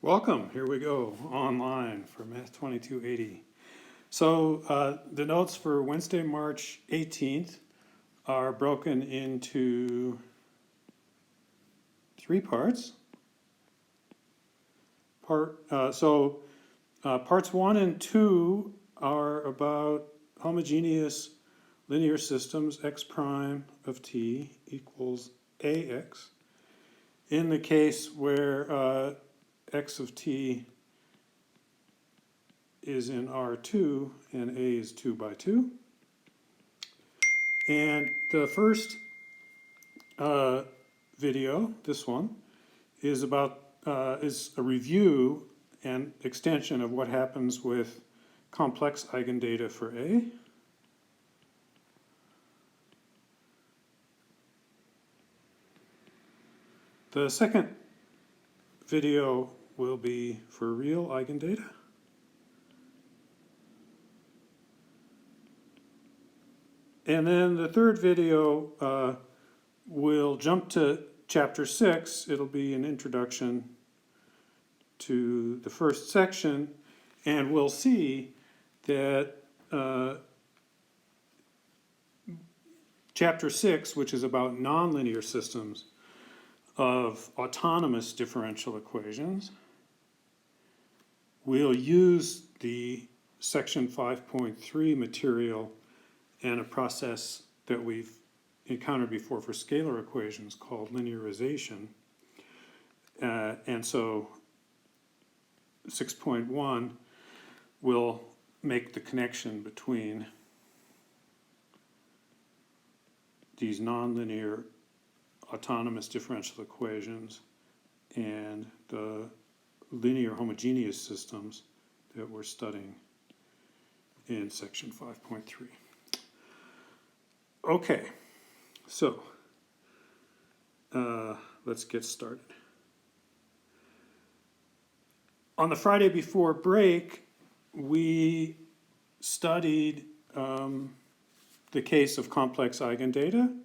Welcome, here we go, online for Math 2280. So the notes for Wednesday, March 18th are broken into three parts. Parts 1 and 2 are about homogeneous linear systems, x prime of t equals ax. In the case where x of t is in R2 and A is 2 by 2. And the first video, this one, is a review and extension of what happens with complex eigendata for A. The second video will be for real eigendata. And then the third video will jump to chapter 6. It'll be an introduction to the first section, and we'll see that chapter 6, which is about nonlinear systems of autonomous differential equations, we'll use the section 5.3 material and a process that we've encountered before for scalar equations called linearization. And so 6.1 will make the connection between these nonlinear autonomous differential equations and the linear homogeneous systems that we're studying in section 5.3. Okay, so let's get started. On the Friday before break, we studied the case of complex eigendata.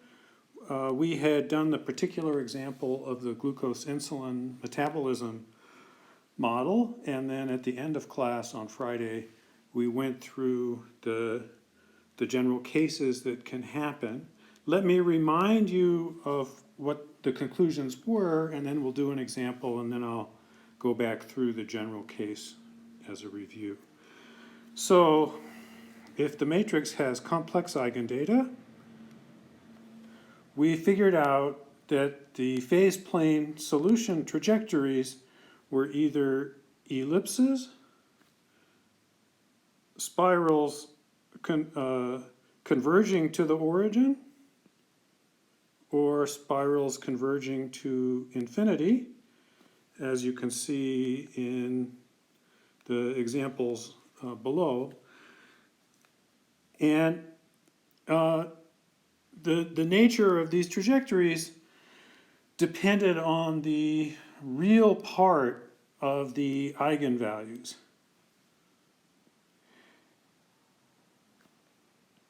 We had done the particular example of the glucose-insulin metabolism model, and then at the end of class on Friday, we went through the general cases that can happen. Let me remind you of what the conclusions were, and then we'll do an example, and then I'll go back through the general case as a review. So, if the matrix has complex eigendata, we figured out that the phase plane solution trajectories were either ellipses, spirals converging to the origin, or spirals converging to infinity, as you can see in the examples below. And the nature of these trajectories depended on the real part of the eigenvalues.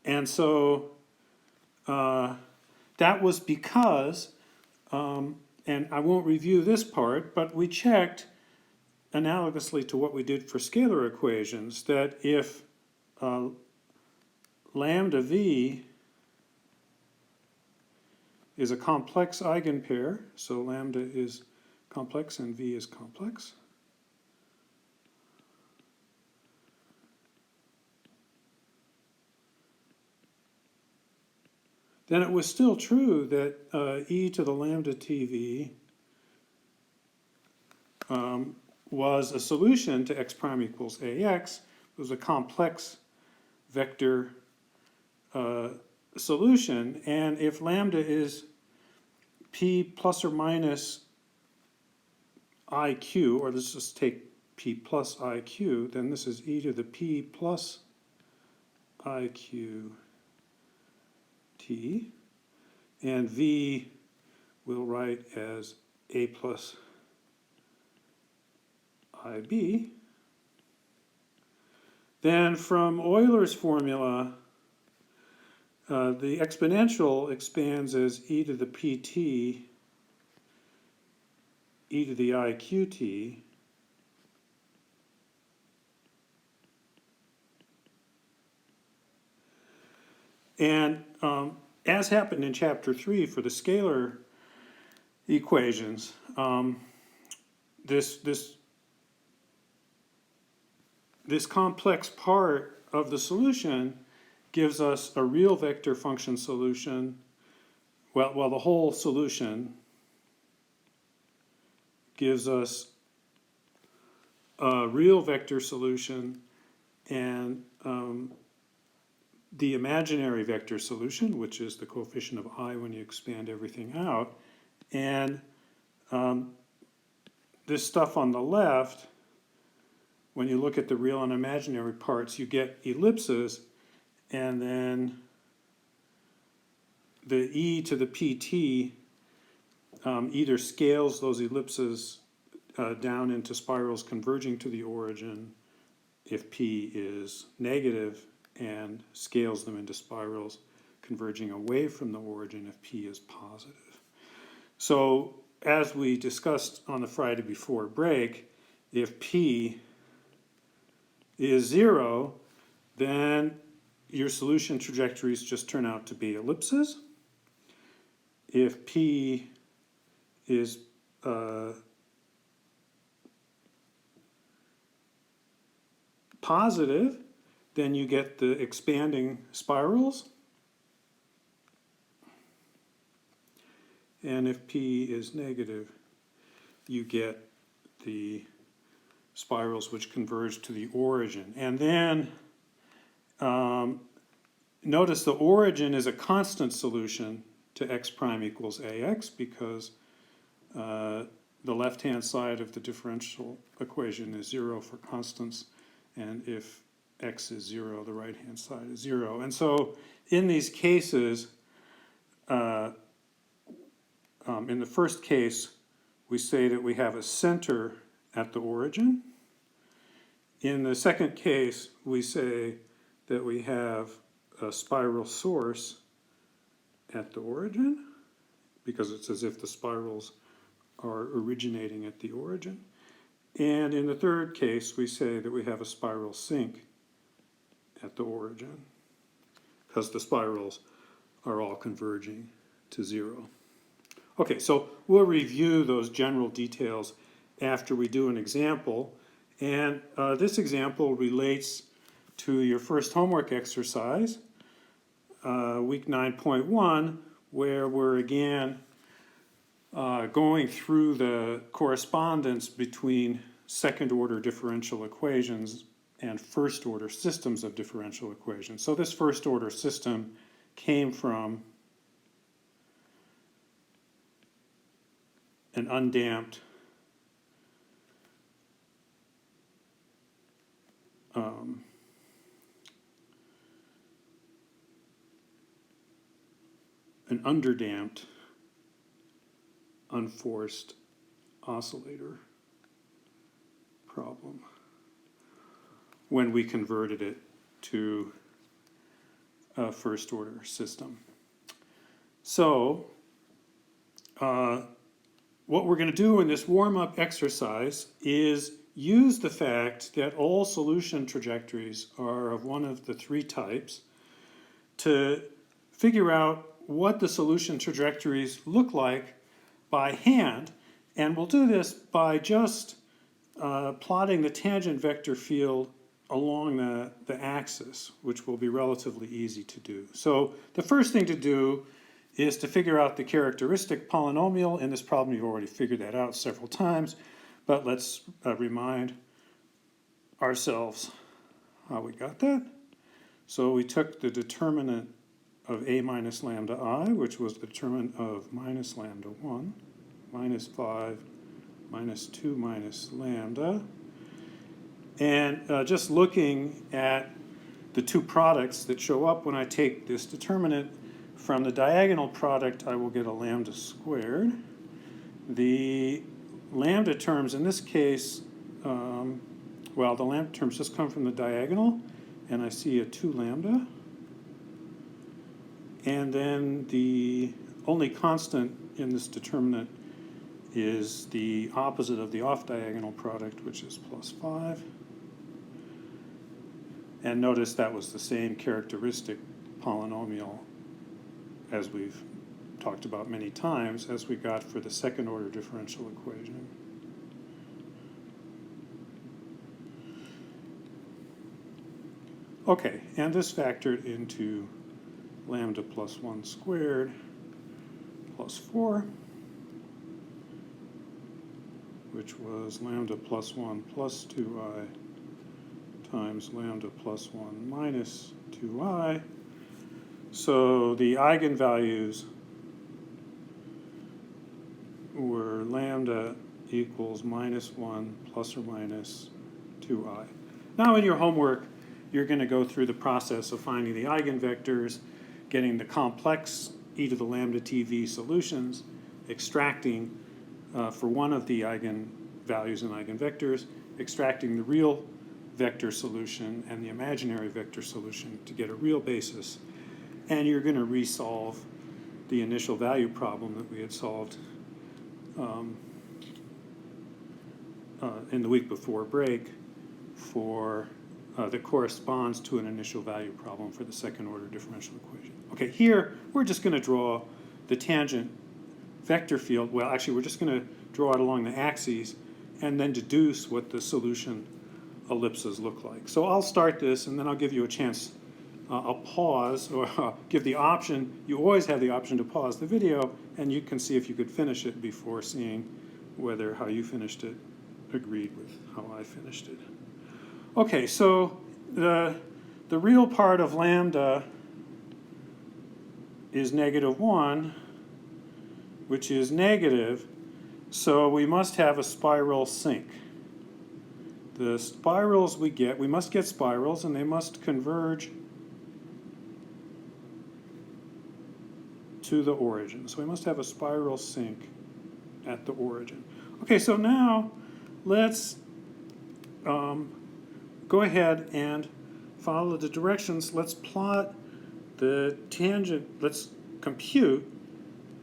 And so that was because, and I won't review this part, but we checked, analogously to what we did for scalar equations, that if lambda v is a complex eigenpair, so lambda is complex and v is complex, then it was still true that e to the lambda tv was a solution to x prime equals ax. It was a complex vector solution, and if lambda is p plus or minus iq, or let's just take p plus iq, then this is e to the p plus iq t, and v we'll write as a plus ib. Then from Euler's formula, the exponential expands as e to the pt, e to the iqt, And as happened in chapter 3 for the scalar equations, this complex part of the solution gives us a real vector function solution. Well, the whole solution gives us a real vector solution and the imaginary vector solution, which is the coefficient of I when you expand everything out. And this stuff on the left, when you look at the real and imaginary parts, you get ellipses, and then the e to the pt either scales those ellipses down into spirals converging to the origin if p is negative, and scales them into spirals converging away from the origin if p is positive. So as we discussed on the Friday before break, if p is 0, then your solution trajectories just turn out to be ellipses. If p is positive, then you get the expanding spirals. And if p is negative, you get the spirals which converge to the origin. And then notice the origin is a constant solution to x prime equals ax, because the left-hand side of the differential equation is 0 for constants, and if x is 0, the right-hand side is 0. And so in these cases, in the first case, we say that we have a center at the origin. In the second case, we say that we have a spiral source at the origin, because it's as if the spirals are originating at the origin. And in the third case, we say that we have a spiral sink at the origin, because the spirals are all converging to 0. Okay, so we'll review those general details after we do an example. And this example relates to your first homework exercise, week 9.1, where we're again going through the correspondence between second-order differential equations and first-order systems of differential equations. So this first-order system came from an undamped an underdamped, unforced oscillator problem when we converted it to a first order system. So what we're going to do in this warm-up exercise is use the fact that all solution trajectories are of one of the 3 types to figure out what the solution trajectories look like by hand. And we'll do this by just plotting the tangent vector field along the axis, which will be relatively easy to do. So the first thing to do is to figure out the characteristic polynomial. In this problem, you've already figured that out several times, but let's remind ourselves how we got that. So we took the determinant of a minus lambda I, which was the determinant of minus lambda 1, minus 5, minus 2 minus lambda. And just looking at the 2 products that show up when I take this determinant, from the diagonal product I will get a lambda squared. The lambda terms in this case, well, the lambda terms just come from the diagonal, and I see a 2 lambda. And then the only constant in this determinant is the opposite of the off-diagonal product, which is plus 5. And notice that was the same characteristic polynomial, as we've talked about many times, as we got for the second order differential equation. Okay, and this factored into lambda plus 1 squared plus 4, which was lambda plus 1 plus 2i times lambda plus 1 minus 2i. So the eigenvalues were lambda equals minus 1 plus or minus 2i. Now in your homework, you're going to go through the process of finding the eigenvectors, getting the complex e to the lambda tv solutions, extracting for one of the eigenvalues and eigenvectors, extracting the real vector solution and the imaginary vector solution to get a real basis. And you're going to resolve the initial value problem that we had solved in the week before break for that corresponds to an initial value problem for the second order differential equation. Okay, here we're just going to draw the tangent vector field. Well, actually, we're just going to draw it along the axes and then deduce what the solution ellipses look like. So I'll start this, and then I'll give you a chance. I'll pause, or give the option. You always have the option to pause the video, and you can see if you could finish it before seeing whether how you finished it agreed with how I finished it. Okay, so the real part of lambda is -1, which is negative, so we must have a spiral sink. The spirals we must get spirals, and they must converge to the origin. So we must have a spiral sink at the origin. Okay, so now let's go ahead and follow the directions. Let's plot the tangent. Let's compute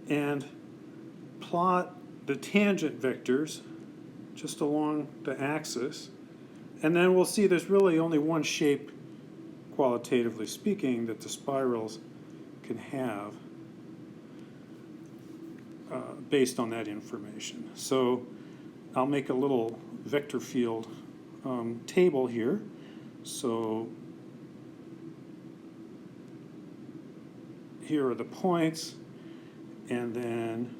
and plot the tangent vectors just along the axis. And then we'll see there's really only one shape, qualitatively speaking, that the spirals can have based on that information. So I'll make a little vector field table here. So here are the points, and then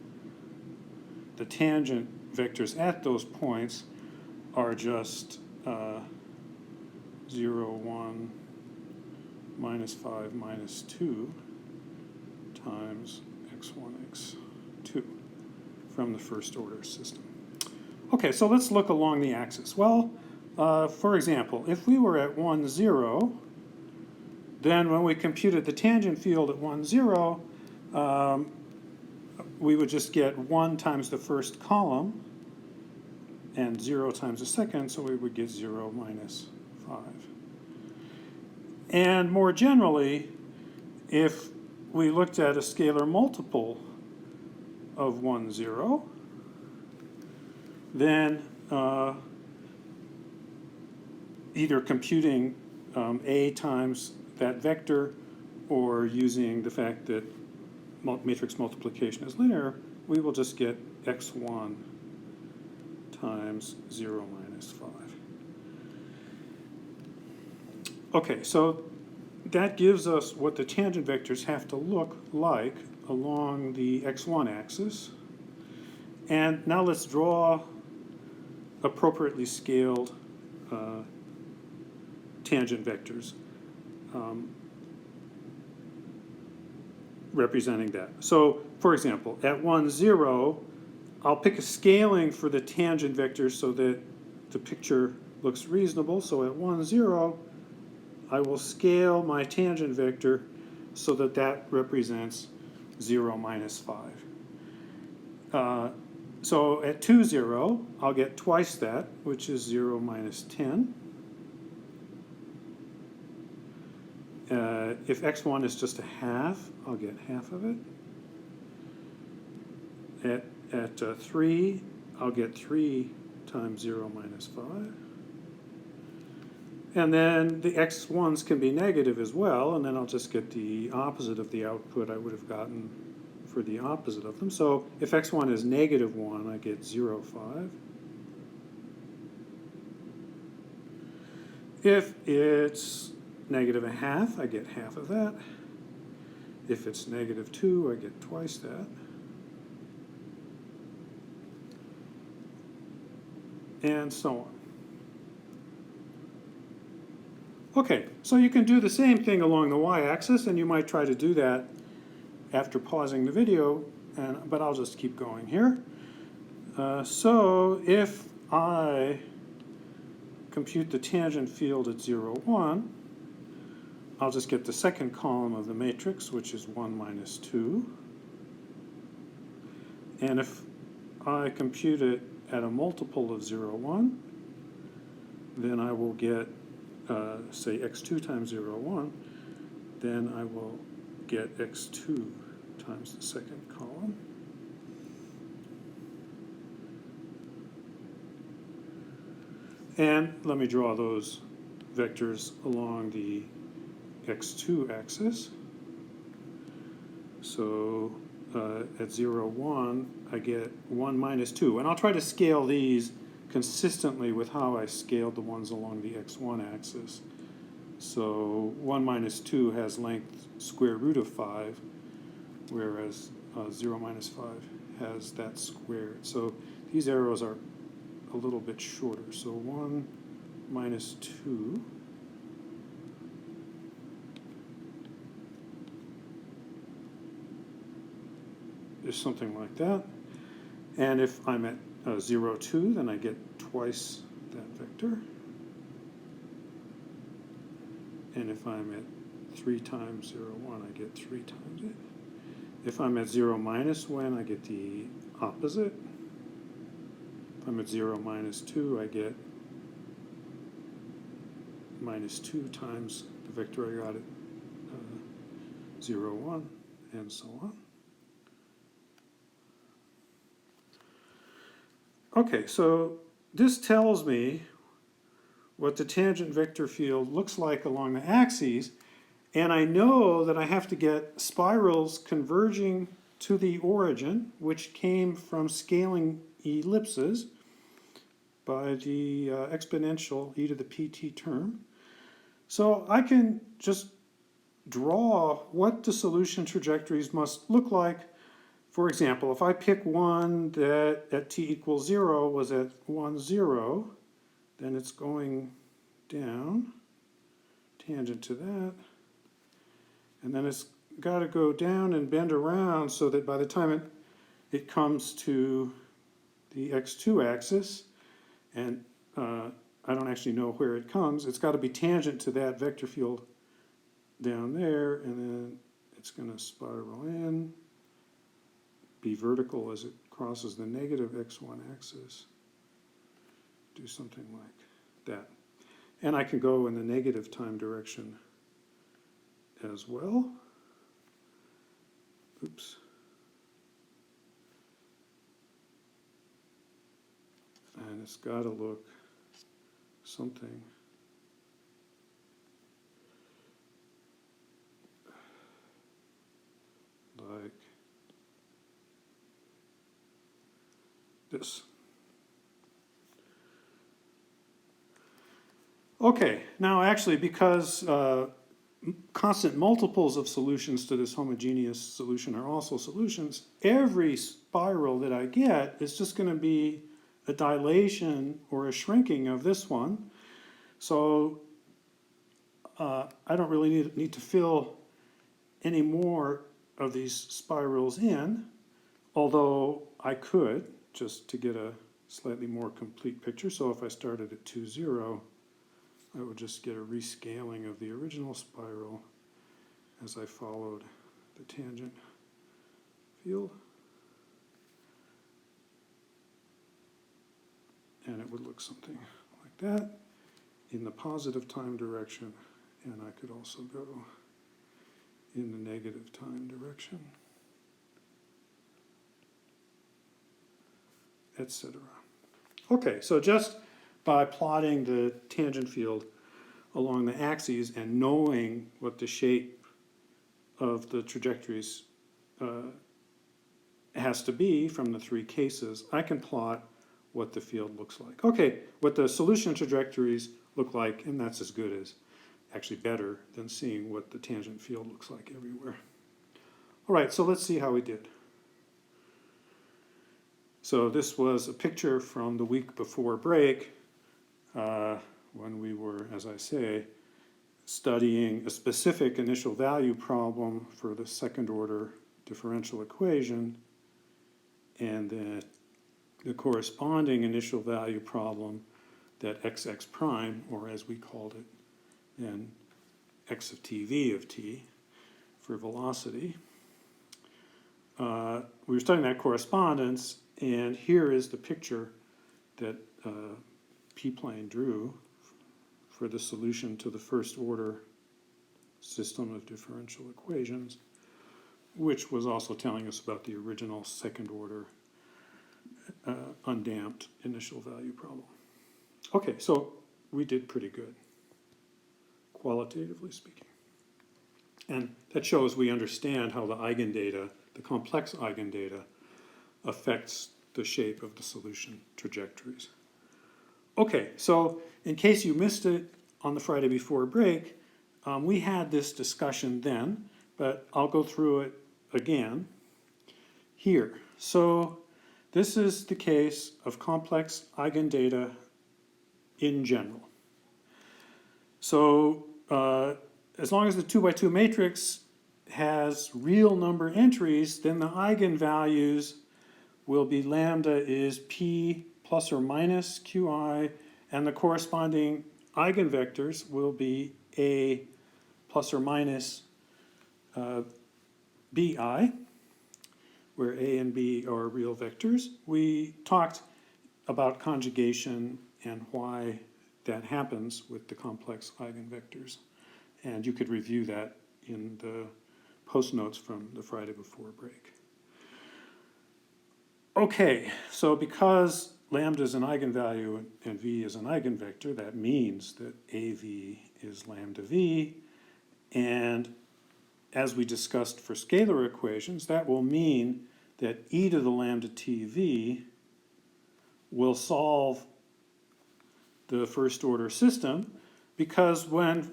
the tangent vectors at those points are just 0, 1, -5, -2 times x1, x2 from the first order system. Okay, so let's look along the axis. Well, for example, if we were at 1, 0, then when we computed the tangent field at 1, 0, we would just get 1 times the first column and 0 times the second, so we would get 0 minus 5. And more generally, if we looked at a scalar multiple of 1, 0, then either computing A times that vector or using the fact that matrix multiplication is linear, we will just get x1 times 0 minus 5. Okay, so that gives us what the tangent vectors have to look like along the x1 axis. And now let's draw appropriately scaled tangent vectors representing that. So, for example, at 1, 0, I'll pick a scaling for the tangent vector so that the picture looks reasonable. So at 1, 0, I will scale my tangent vector so that that represents 0 minus 5. So at 2, 0, I'll get twice that, which is 0 minus 10. If x1 is just a half, I'll get half of it. At 3, I'll get 3 times 0 minus 5. And then the x1s can be negative as well, and then I'll just get the opposite of the output I would have gotten for the opposite of them. So if x1 is negative 1, I get 0, 5. If it's negative a half, I get half of that. If it's negative 2, I get twice that. And so on. Okay, so you can do the same thing along the y-axis, and you might try to do that after pausing the video, but I'll just keep going here. So if I compute the tangent field at 0, 1, I'll just get the second column of the matrix, which is 1 minus 2. And if I compute it at a multiple of 0, 1, then I will get, say, x2 times 0, 1. Then I will get x2 times the second column. And let me draw those vectors along the x2 axis. So at 0, 1, I get 1 minus 2. And I'll try to scale these consistently with how I scaled the ones along the x1 axis. So 1 minus 2 has length square root of 5, whereas 0 minus 5 has that squared. So these arrows are a little bit shorter. So 1 minus 2 is something like that. And if I'm at 0, 2, then I get twice that vector. And if I'm at 3 times 0, 1, I get 3 times it. If I'm at 0 minus 1, I get the opposite. If I'm at 0 minus 2, I get minus 2 times the vector I got at 0, 1, and so on. Okay, so this tells me what the tangent vector field looks like along the axes, and I know that I have to get spirals converging to the origin, which came from scaling ellipses by the exponential e to the pt term. So I can just draw what the solution trajectories must look like. For example, if I pick one that at t equals 0 was at 1, 0, then it's going down, tangent to that. And then it's got to go down and bend around so that by the time it comes to the x2 axis, and I don't actually know where it comes, it's got to be tangent to that vector field down there, and then it's going to spiral in, be vertical as it crosses the negative x1 axis, do something like that. And I can go in the negative time direction as well. Oops. And it's got to look something like this. Okay, now actually, because constant multiples of solutions to this homogeneous solution are also solutions, every spiral that I get is just going to be a dilation or a shrinking of this one. So I don't really need to fill any more of these spirals in, although I could, just to get a slightly more complete picture. So if I started at 2, 0, I would just get a rescaling of the original spiral as I followed the tangent field. And it would look something like that in the positive time direction, and I could also go in the negative time direction, etc. Okay, so just by plotting the tangent field along the axes and knowing what the shape of the trajectories has to be from the three cases, I can plot what the field looks like. Okay, what the solution trajectories look like, and that's as good as, actually better than seeing what the tangent field looks like everywhere. All right, so let's see how we did. So this was a picture from the week before break, when we were, as I say, studying a specific initial value problem for the second order differential equation, and then the corresponding initial value problem that xx prime, or as we called it then, x of t, v of t, for velocity. We were studying that correspondence, and here is the picture that P-Plane drew for the solution to the first order system of differential equations, which was also telling us about the original second order undamped initial value problem. Okay, so we did pretty good, qualitatively speaking. And that shows we understand how the eigendata, the complex eigendata, affects the shape of the solution trajectories. Okay, so in case you missed it on the Friday before break, we had this discussion then, but I'll go through it again here. So this is the case of complex eigendata in general. So as long as the 2 by 2 matrix has real number entries, then the eigenvalues will be lambda is p plus or minus qi, and the corresponding eigenvectors will be a plus or minus bi, where a and b are real vectors. We talked about conjugation and why that happens with the complex eigenvectors, and you could review that in the post notes from the Friday before break. Okay, so because lambda is an eigenvalue and v is an eigenvector, that means that AV is lambda v, and as we discussed for scalar equations, that will mean that e to the lambda tv will solve the first order system, because when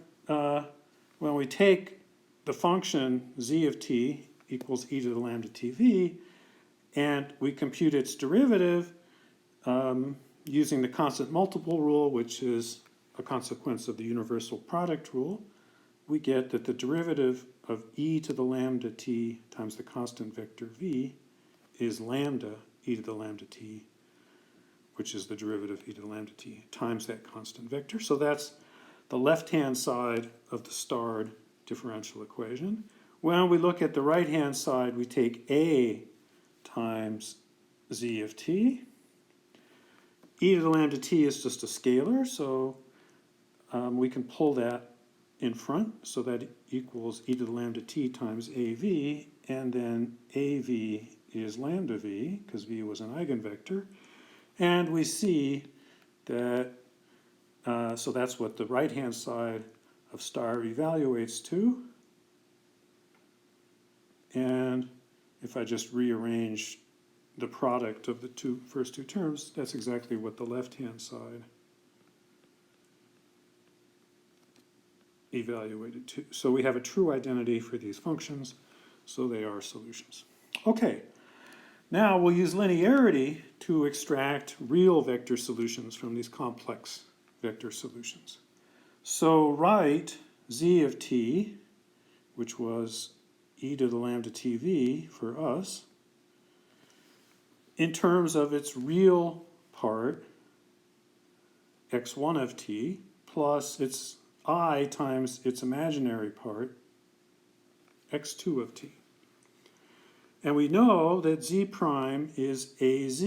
we take the function z of t equals e to the lambda tv, and we compute its derivative using the constant multiple rule, which is a consequence of the universal product rule, we get that the derivative of e to the lambda t times the constant vector v is lambda e to the lambda t, which is the derivative of e to the lambda t times that constant vector. So that's the left-hand side of the starred differential equation. When we look at the right-hand side, we take a times z of t. E to the lambda t is just a scalar, so we can pull that in front, so that equals e to the lambda t times av, and then av is lambda v, because v was an eigenvector. And we see that, so that's what the right-hand side of star evaluates to. And if I just rearrange the product of the first two terms, that's exactly what the left-hand side evaluated to. So we have a true identity for these functions, so they are solutions. Okay, now we'll use linearity to extract real vector solutions from these complex vector solutions. So write z of t, which was e to the lambda tv for us, in terms of its real part, x1 of t, plus its I times its imaginary part, x2 of t. And we know that z prime is az.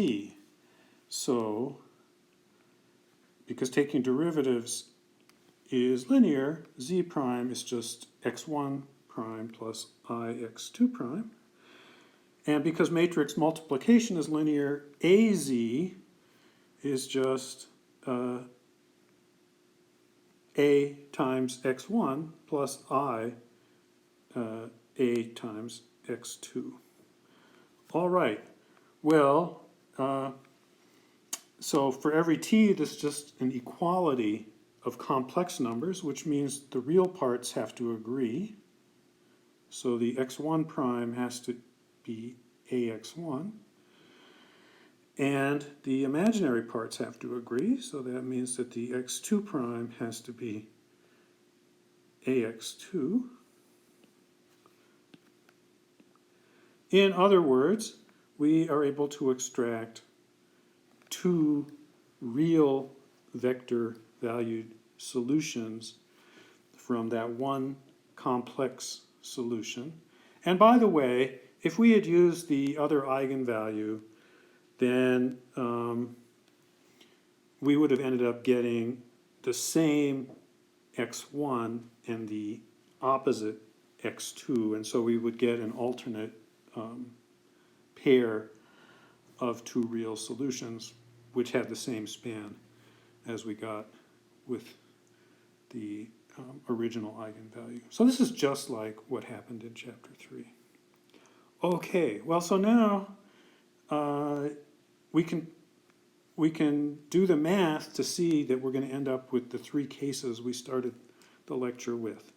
So, because taking derivatives is linear, z prime is just x1 prime plus I x2 prime. And because matrix multiplication is linear, az is just a times x1 plus I a times x2. All right, well, so for every t, this is just an equality of complex numbers, which means the real parts have to agree. So the x1 prime has to be ax1. And the imaginary parts have to agree, so that means that the x2 prime has to be ax2. In other words, we are able to extract two real vector valued solutions from that one complex solution. And by the way, if we had used the other eigenvalue, then we would have ended up getting the same x1 and the opposite x2, and so we would get an alternate pair of two real solutions which had the same span as we got with the original eigenvalue. So this is just like what happened in chapter 3. Okay, well, so now we can do the math to see that we're going to end up with the three cases we started the lecture with.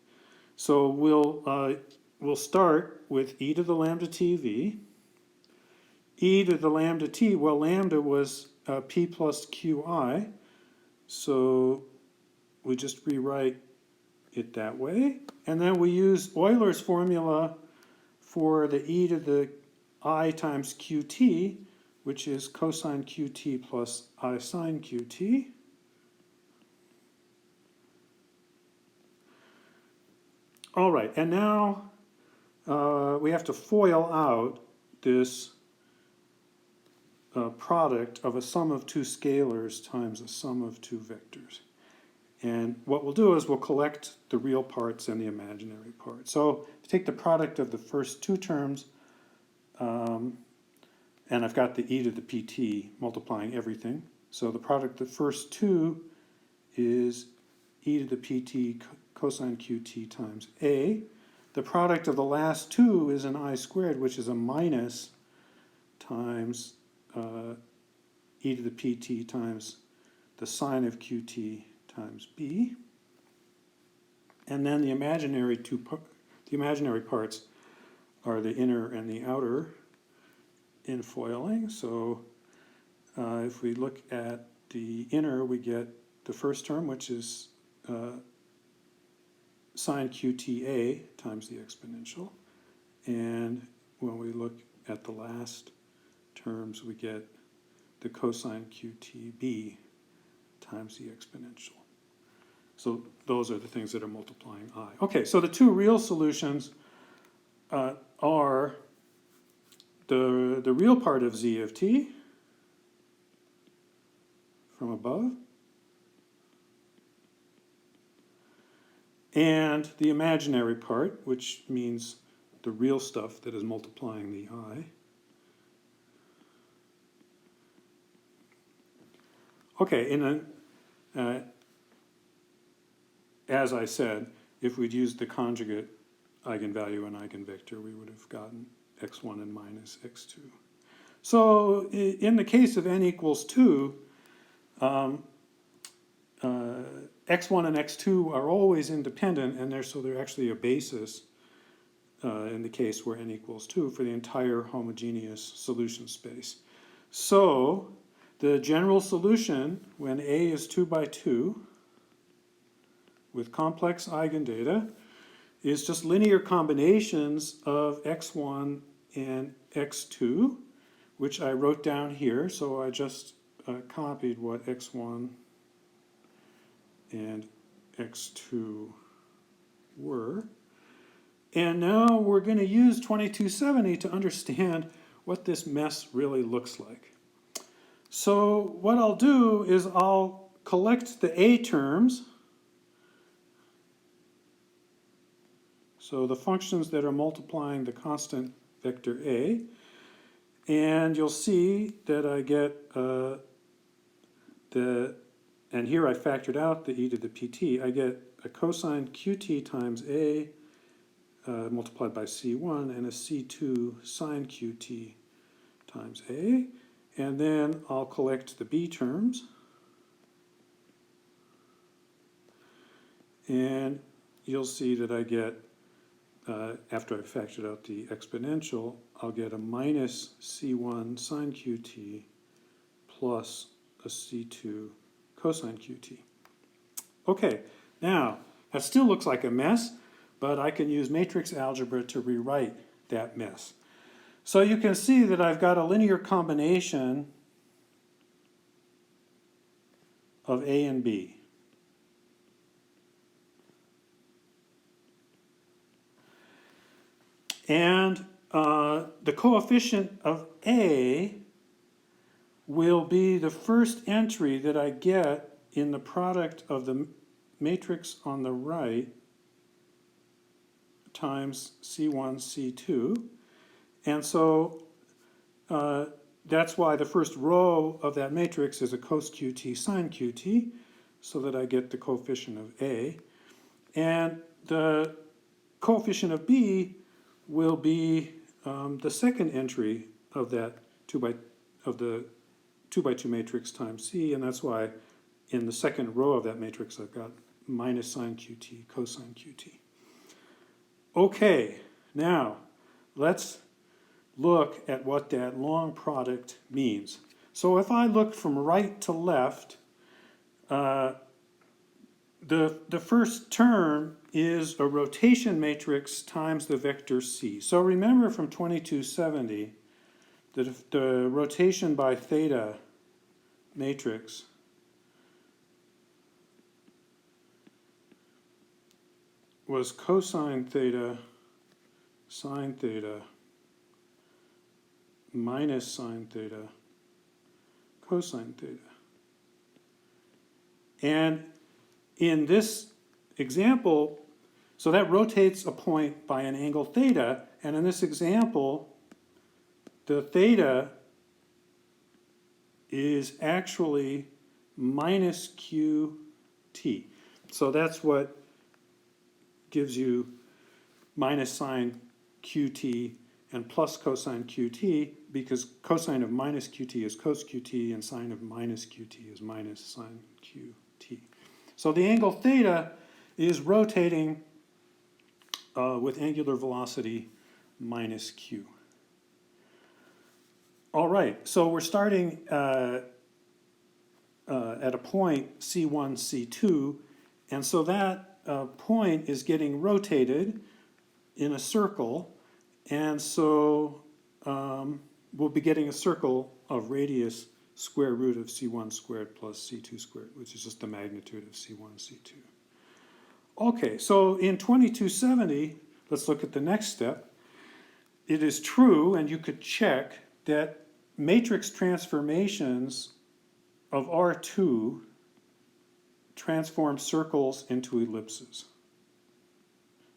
So we'll start with e to the lambda tv. E to the lambda t, well, lambda was p plus qi, so we just rewrite it that way. And then we use Euler's formula for the e to the I times qt, which is cosine qt plus I sine qt. All right, and now we have to FOIL out this product of a sum of two scalars times a sum of two vectors. And what we'll do is we'll collect the real parts and the imaginary parts. So take the product of the first two terms, and I've got the e to the pt multiplying everything. So the product of the first two is e to the pt cosine qt times a. The product of the last two is an I squared, which is a minus times e to the pt times the sine of qt times b. And then the imaginary parts are the inner and the outer in foiling. So if we look at the inner, we get the first term, which is sine qta times the exponential. And when we look at the last terms, we get the cosine qtb times the exponential. So those are the things that are multiplying I. Okay, so the two real solutions are the real part of z of t from above, and the imaginary part, which means the real stuff that is multiplying the I. Okay, as I said, if we'd used the conjugate eigenvalue and eigenvector, we would have gotten x1 and minus x2. So in the case of n equals 2, x1 and x2 are always independent, and so they're actually a basis in the case where n equals 2 for the entire homogeneous solution space. So the general solution when A is 2 by 2 with complex eigendata is just linear combinations of x1 and x2, which I wrote down here. So I just copied what x1 and x2 were. And now we're going to use 2270 to understand what this mess really looks like. So what I'll do is I'll collect the A terms, so the functions that are multiplying the constant vector A, and you'll see that I get the and here I factored out the e to the pt, I get a cosine qt times a multiplied by c1 and a c2 sine qt times a. And then I'll collect the b terms. And you'll see that I get, after I've factored out the exponential, I'll get a minus c1 sine qt plus a c2 cosine qt. Okay, now, that still looks like a mess, but I can use matrix algebra to rewrite that mess. So you can see that I've got a linear combination of A and B. And the coefficient of A will be the first entry that I get in the product of the matrix on the right times C1, C2. And so that's why the first row of that matrix is a cos QT sine QT, so that I get the coefficient of A. And the coefficient of B will be the second entry of that the 2 by 2 matrix times C, and that's why in the second row of that matrix I've got minus sine QT cosine QT. Okay, now let's look at what that long product means. So if I look from right to left, the first term is a rotation matrix times the vector C. So remember from 2270 that if the rotation by theta matrix was cosine theta, sine theta, minus sine theta, cosine theta. And in this example, so that rotates a point by an angle theta, and in this example, the theta is actually minus qt. So that's what gives you minus sine qt and plus cosine qt, because cosine of minus qt is cos qt and sine of minus qt is minus sine qt. So the angle theta is rotating with angular velocity minus q. All right, so we're starting at a point C1, C2, and so that point is getting rotated in a circle, and so we'll be getting a circle of radius square root of C1 squared plus C2 squared, which is just the magnitude of C1, C2. Okay, so in 2270, let's look at the next step. It is true, and you could check, that matrix transformations of R2 transform circles into ellipses.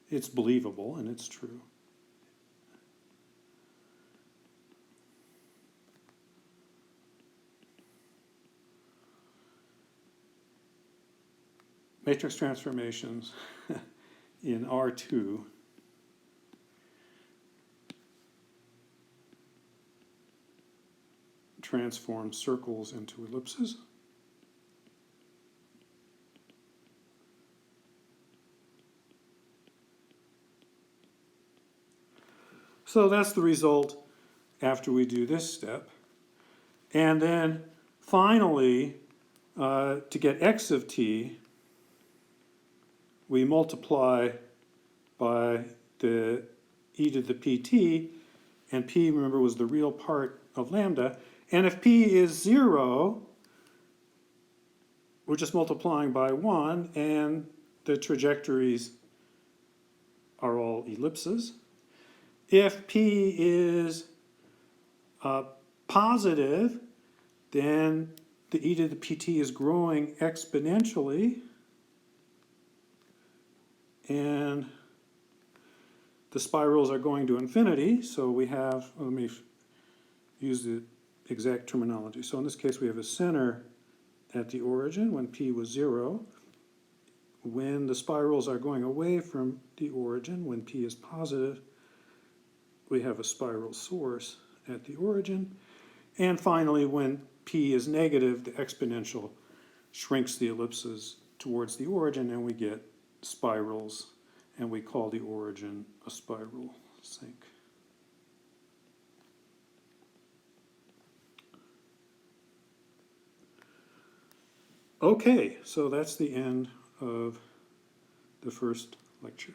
It's believable, and it's true. Matrix transformations in R2 transform circles into ellipses. So that's the result after we do this step. And then finally, to get x of t, we multiply by the e to the pt, and p, remember, was the real part of lambda. And if p is 0, we're just multiplying by 1, and the trajectories are all ellipses. If p is positive, then the e to the pt is growing exponentially, and the spirals are going to infinity. So we have, let me use the exact terminology. So in this case, we have a center at the origin when p was 0. When the spirals are going away from the origin, when p is positive, we have a spiral source at the origin. And finally, when p is negative, the exponential shrinks the ellipses towards the origin, and we get spirals, and we call the origin a spiral sink. Okay, so that's the end of the first lecture.